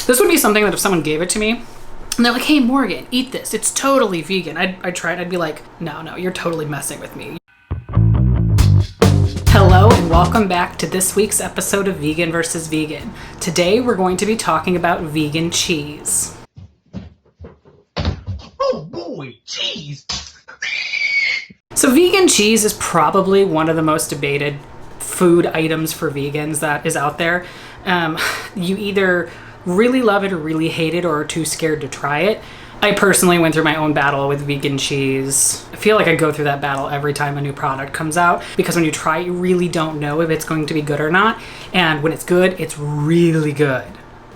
This would be something that if someone gave it to me and they're like, hey, Morgan, eat this, it's totally vegan, I'd try it. I'd be like, no, you're totally messing with me. Hello and welcome back to this week's episode of Vegan vs. Vegan. Today we're going to be talking about vegan cheese. Oh boy, cheese! So vegan cheese is probably one of the most debated food items for vegans that is out there. You either really love it or really hate it or are too scared to try it. I personally went through my own battle with vegan cheese. I feel like I go through that battle every time a new product comes out because when you try it, you really don't know if it's going to be good or not. And when it's good, it's really good.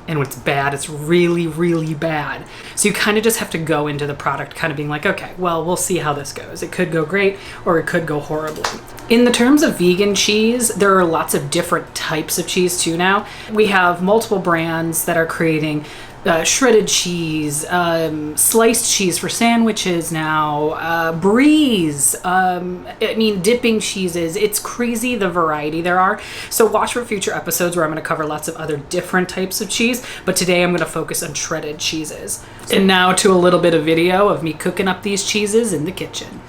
And when it's bad, it's really, really bad. So you kind of just have to go into the product kind of being like, okay, well, we'll see how this goes. It could go great or it could go horribly. In the terms of vegan cheese, there are lots of different types of cheese too now. We have multiple brands that are creating shredded cheese, sliced cheese for sandwiches now, bries, dipping cheeses. It's crazy the variety there are. So watch for future episodes where I'm going to cover lots of other different types of cheese, but today I'm going to focus on shredded cheeses. And now to a little bit of video of me cooking up these cheeses in the kitchen.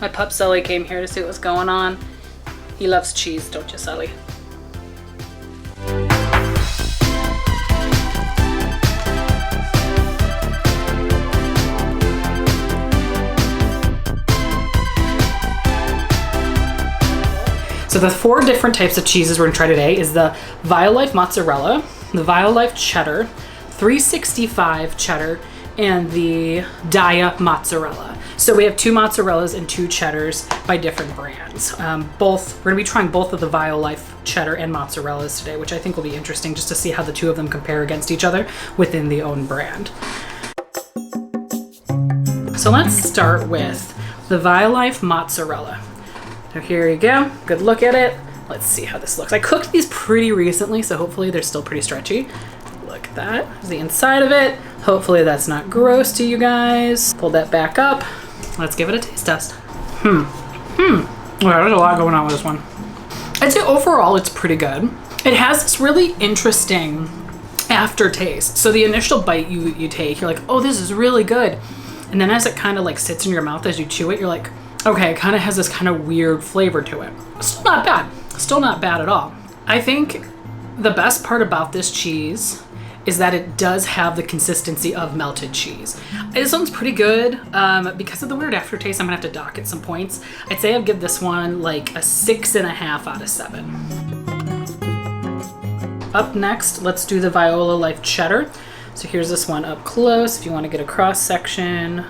My pup Sully came here to see what was going on. He loves cheese, don't you, Sully? So the 4 different types of cheeses we're gonna try today is the Violife Mozzarella, the Violife Cheddar, 365 Cheddar, and the Daiya Mozzarella. So we have 2 mozzarellas and 2 cheddars by different brands. We're gonna be trying both of the Violife cheddar and mozzarellas today, which I think will be interesting just to see how the 2 of them compare against each other within the own brand. So let's start with the Violife Mozzarella. So here you go, good look at it. Let's see how this looks. I cooked these pretty recently, so hopefully they're still pretty stretchy. Look at that, there's the inside of it. Hopefully that's not gross to you guys. Pull that back up. Let's give it a taste test. Well, there's a lot going on with this one. I'd say overall it's pretty good. It has this really interesting aftertaste. So the initial bite you take, you're like, oh, this is really good. And then as it kind of like sits in your mouth as you chew it, you're like, okay, it kind of has this kind of weird flavor to it. Still not bad. Still not bad at all. I think the best part about this cheese is that it does have the consistency of melted cheese. This one's pretty good. Because of the weird aftertaste, I'm gonna have to dock it some points. I'd say I'd give this one like a 6.5 out of 7. Up next, let's do the Violife Cheddar. So here's this one up close if you wanna get a cross section.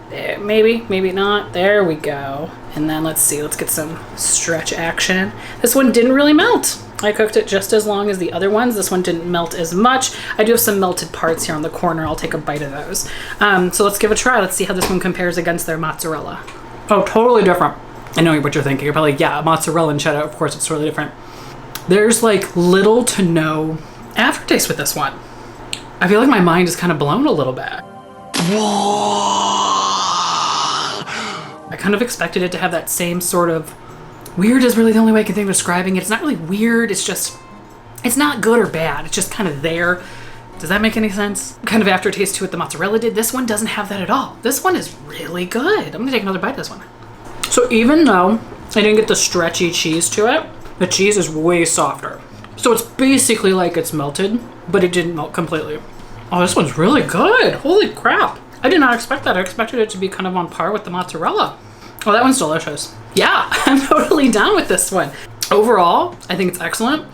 There, maybe not. There we go. And then let's see, let's get some stretch action. This one didn't really melt. I cooked it just as long as the other ones. This one didn't melt as much. I do have some melted parts here on the corner. I'll take a bite of those. So let's give it a try. Let's see how this one compares against their mozzarella. Oh, totally different. I know what you're thinking. You're probably like, yeah, mozzarella and cheddar, of course it's totally different. There's like little to no aftertaste with this one. I feel like my mind is kind of blown a little bit. I kind of expected it to have that same sort of weird is really the only way I can think of describing it. It's not really weird. It's just, it's not good or bad. It's just kind of there. Does that make any sense? Kind of aftertaste to what the mozzarella did. This one doesn't have that at all. This one is really good. I'm gonna take another bite of this one. So even though I didn't get the stretchy cheese to it, the cheese is way softer. So it's basically like it's melted, but it didn't melt completely. Oh, this one's really good. Holy crap. I did not expect that. I expected it to be kind of on par with the mozzarella. Oh, that one's delicious. Yeah, I'm totally down with this one. Overall, I think it's excellent.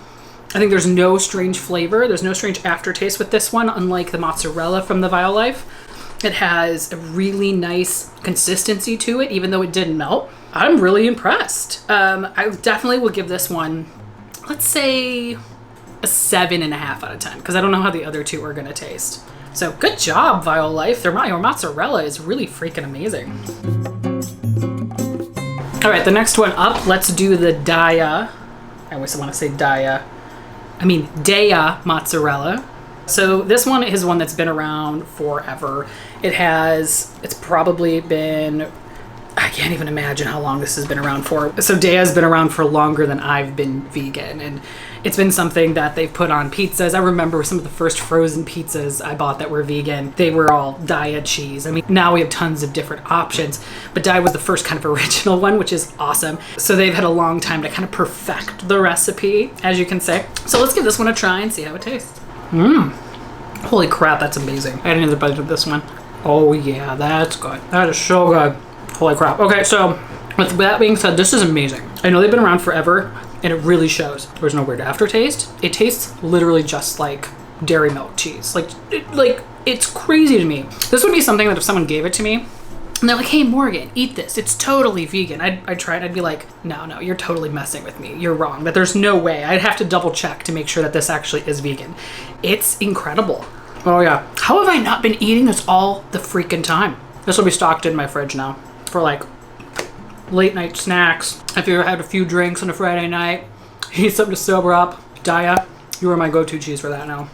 I think there's no strange flavor. There's no strange aftertaste with this one, unlike the mozzarella from the Violife. It has a really nice consistency to it, even though it didn't melt. I'm really impressed. I definitely will give this one, let's say, a a 7.5 out of 10 because I don't know how the other two are gonna taste. So good job, Violife. Your mozzarella is really freaking amazing. All right, the next one up, let's do the Daiya. I always want to say Daiya Mozzarella. So this one is one that's been around forever. It's probably been, I can't even imagine how long this has been around for. So Daiya's been around for longer than I've been vegan, and it's been something that they've put on pizzas. I remember some of the first frozen pizzas I bought that were vegan. They were all Daiya cheese. I mean, now we have tons of different options, but Daiya was the first kind of original one, which is awesome. So they've had a long time to kind of perfect the recipe, as you can say. So let's give this one a try and see how it tastes. Holy crap, that's amazing. I had another bite of this one. Oh yeah, that's good. That is so good. Holy crap. Okay, so with that being said, this is amazing. I know they've been around forever, and it really shows. There's no weird aftertaste. It tastes literally just like dairy milk cheese. Like it's crazy to me. This would be something that if someone gave it to me, and they're like, hey, Morgan, eat this. It's totally vegan. I'd try it. I'd be like, no, you're totally messing with me. You're wrong. That there's no way. I'd have to double check to make sure that this actually is vegan. It's incredible. Oh yeah. How have I not been eating this all the freaking time? This will be stocked in my fridge now for like late night snacks. If you ever had a few drinks on a Friday night, you need something to sober up, Daiya, you are my go-to cheese for that now.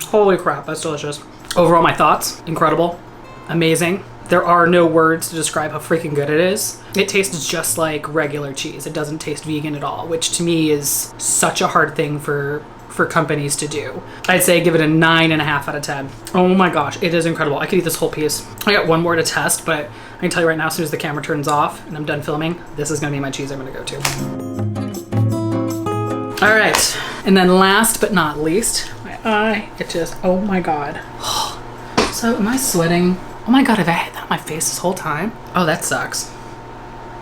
Holy crap, that's delicious. Overall, my thoughts, incredible, amazing. There are no words to describe how freaking good it is. It tastes just like regular cheese. It doesn't taste vegan at all, which to me is such a hard thing for companies to do. I'd say give it a 9.5 out of 10. Oh my gosh, it is incredible. I could eat this whole piece. I got one more to test, but I can tell you right now, as soon as the camera turns off and I'm done filming, this is gonna be my cheese I'm gonna go to. All right, and then last but not least, my eye, it just, oh my God. So am I sweating? Oh my God, have I had that on my face this whole time? Oh, that sucks.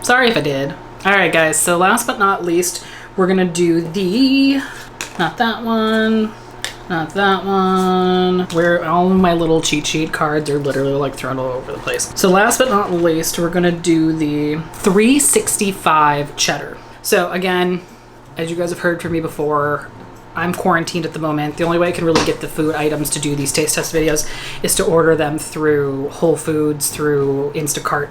Sorry if I did. All right, guys, so last but not least, we're gonna do the, not that one, not that one, where all of my little cheat sheet cards are literally like thrown all over the place. So last but not least, we're gonna do the 365 cheddar. So again, as you guys have heard from me before, I'm quarantined at the moment. The only way I can really get the food items to do these taste test videos is to order them through Whole Foods, through Instacart.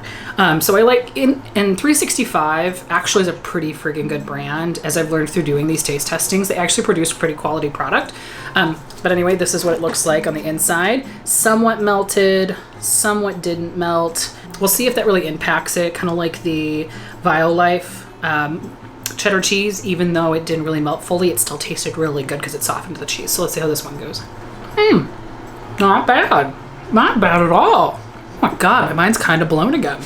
So I like, in 365 actually is a pretty freaking good brand. As I've learned through doing these taste testings, they actually produce pretty quality product. But anyway, this is what it looks like on the inside. Somewhat melted, somewhat didn't melt. We'll see if that really impacts it, kind of like the Violife cheddar cheese. Even though it didn't really melt fully, it still tasted really good because it softened the cheese. So let's see how this one goes. Not bad. Not bad at all. Oh my God, my mind's kind of blown again.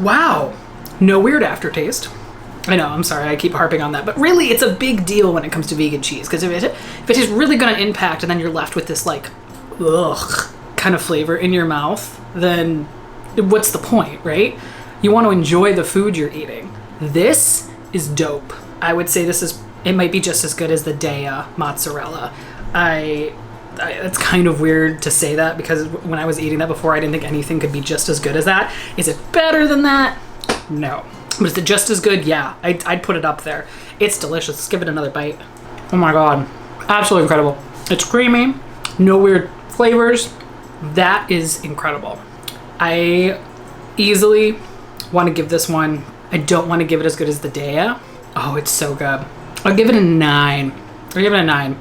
Wow. No weird aftertaste. I know, I'm sorry, I keep harping on that, but really it's a big deal when it comes to vegan cheese, because if it is really going to impact and then you're left with this like, ugh, kind of flavor in your mouth, then what's the point, right? You want to enjoy the food you're eating. This is dope. I would say it might be just as good as the Daiya Mozzarella. It's kind of weird to say that because when I was eating that before, I didn't think anything could be just as good as that. Is it better than that? No. But is it just as good? Yeah, I'd put it up there. It's delicious. Let's give it another bite. Oh my God. Absolutely incredible. It's creamy, no weird flavors. That is incredible. I easily want to give this one, I don't want to give it as good as the Daiya. Oh, it's so good. I'll give it a 9. I'll give it a 9.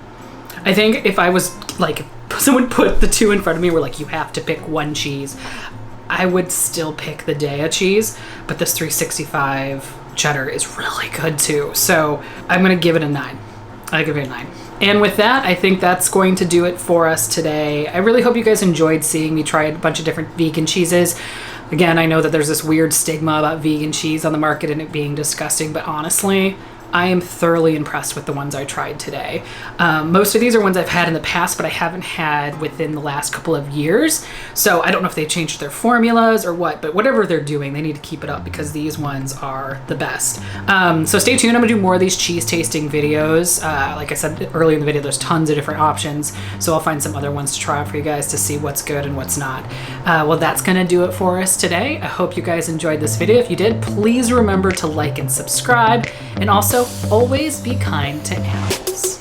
I think if I was like, someone put the two in front of me, were like, you have to pick one cheese, I would still pick the Daiya cheese, but this 365 cheddar is really good too. So I'm going to give it a 9. I'll give it a 9. And with that, I think that's going to do it for us today. I really hope you guys enjoyed seeing me try a bunch of different vegan cheeses. Again, I know that there's this weird stigma about vegan cheese on the market and it being disgusting, but honestly, I am thoroughly impressed with the ones I tried today. Most of these are ones I've had in the past, but I haven't had within the last couple of years. So I don't know if they changed their formulas or what, but whatever they're doing, they need to keep it up because these ones are the best. So stay tuned. I'm gonna do more of these cheese tasting videos. Like I said earlier in the video, there's tons of different options. So I'll find some other ones to try out for you guys to see what's good and what's not. Well, that's gonna do it for us today. I hope you guys enjoyed this video. If you did, please remember to like and subscribe, and also always be kind to animals.